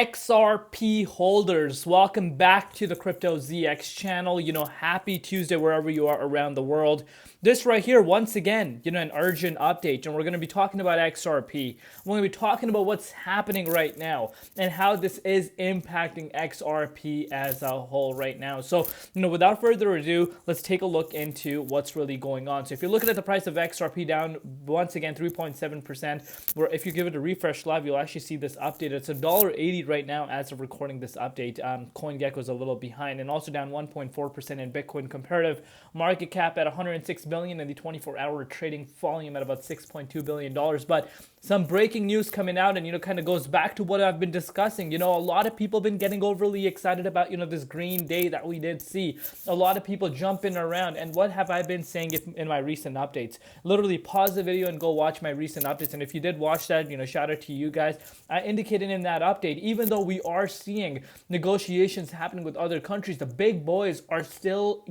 XRP holders, welcome back to the Crypto ZX channel. Happy Tuesday wherever you are around the world. This right here, once again, an urgent update, and we're going to be talking about XRP. We're going to be talking about what's happening right now and how this is impacting XRP as a whole right now. So, without further ado, let's take a look into what's really going on. So if you're looking at the price of XRP down once again 3.7%, where if you give it a refresh live, you'll actually see this update. It's $1.80 right now as of recording this update. CoinGecko's a little behind, and also down 1.4% in Bitcoin comparative market cap at 106 billion, and the 24-hour trading volume at about $6.2 billion. But some breaking news coming out, and kind of goes back to what I've been discussing. A lot of people have been getting overly excited about this green day that we did see. A lot of people jumping around, and what have I been saying in my recent updates? Literally pause the video and go watch my recent updates. And if you did watch that, shout out to you guys. I indicated in that update, even though we are seeing negotiations happening with other countries, the big boys are still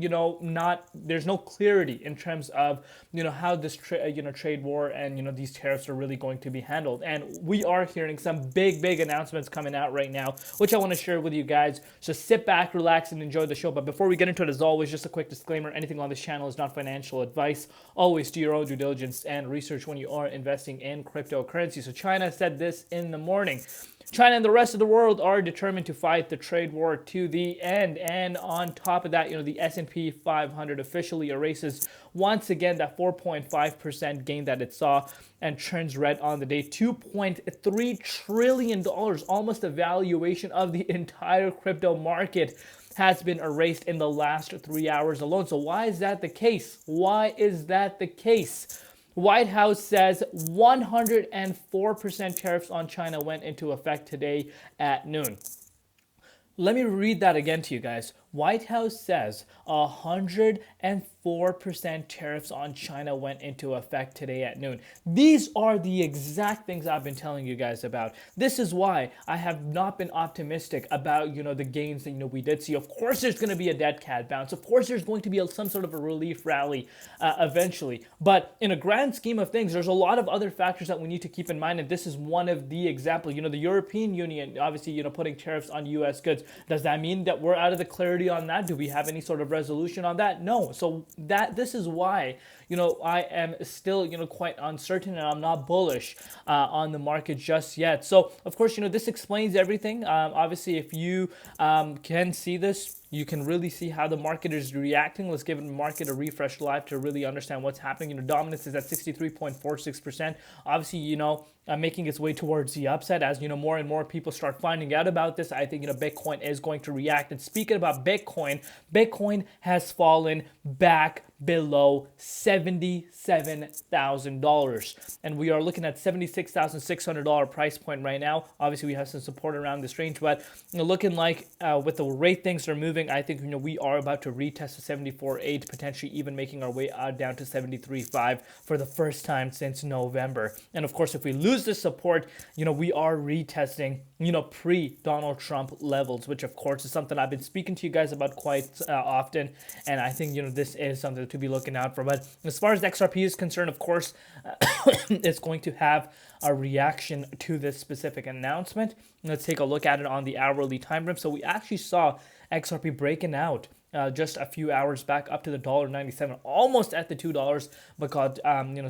there's no clarity in terms of how this trade war and these tariffs are really going to be handled. And we are hearing some big announcements coming out right now, which I want to share with you guys. So sit back, relax, and enjoy the show. But before we get into it, as always, just a quick disclaimer: anything on this channel is not financial advice. Always do your own due diligence and research when you are investing in cryptocurrency. So China said this in the morning: China and the rest of the world are determined to fight the trade war to the end. And on top of that, the S&P 500 officially erases once again that 4.5% gain that it saw and turns red on the day. $2.3 trillion, almost the valuation of the entire crypto market, has been erased in the last 3 hours alone. So why is that the case? Why is that the case? White House says 104% tariffs on China went into effect today at noon. Let me read that again to you guys. White House says 104% tariffs on China went into effect today at noon. These are the exact things I've been telling you guys about. This is why I have not been optimistic about, the gains that, we did see. Of course, there's going to be a dead cat bounce. Of course, there's going to be some sort of a relief rally eventually. But in a grand scheme of things, there's a lot of other factors that we need to keep in mind. And this is one of the examples. The European Union, obviously, putting tariffs on U.S. goods. Does that mean that we're out of the clarity on that? Do we have any sort of resolution on that? No. So this is why I am still quite uncertain, and I'm not bullish on the market just yet. So of course this explains everything. Obviously, if you can see this, you can really see how the market is reacting. Let's give the market a refresh live to really understand what's happening. Dominance is at 63.46%. Obviously, making its way towards the upside as more and more people start finding out about this. I think Bitcoin is going to react. And speaking about Bitcoin has fallen back below $77,000, and we are looking at $76,600 price point right now. Obviously, we have some support around this range, but looking like with the rate things are moving, I think we are about to retest the 74.8, potentially even making our way down to 73.5 for the first time since November. And of course, if we lose this support, we are retesting pre-Donald Trump levels, which of course is something I've been speaking to you guys about quite often, and I think this is something to be looking out for. But as far as XRP is concerned, of course, it's going to have a reaction to this specific announcement. Let's take a look at it on the hourly time frame. So we actually saw XRP breaking out just a few hours back up to the $1.97, almost at the $2, but got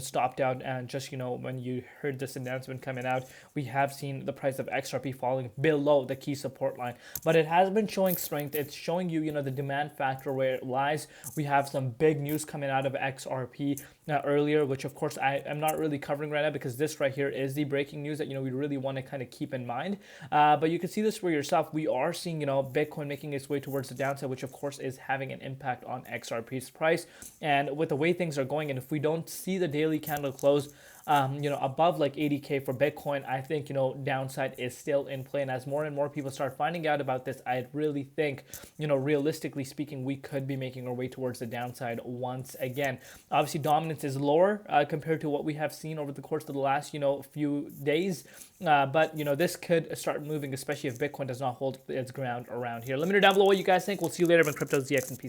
stopped out. And just when you heard this announcement coming out, we have seen the price of XRP falling below the key support line, but it has been showing strength. It's showing you the demand factor where it lies. We have some big news coming out of XRP earlier, which of course I am not really covering right now because this right here is the breaking news that we really want to kind of keep in mind. But you can see this for yourself. We are seeing Bitcoin making its way towards the downside, which of course is having an impact on XRP's price. And with the way things are going, and if we don't see the daily candle close above like 80K for Bitcoin, I think, downside is still in play. And as more and more people start finding out about this, I really think, realistically speaking, we could be making our way towards the downside once again. Obviously, dominance is lower compared to what we have seen over the course of the last, few days. But, this could start moving, especially if Bitcoin does not hold its ground around here. Let me know down below what you guys think. We'll see you later on Crypto ZX, and peace out.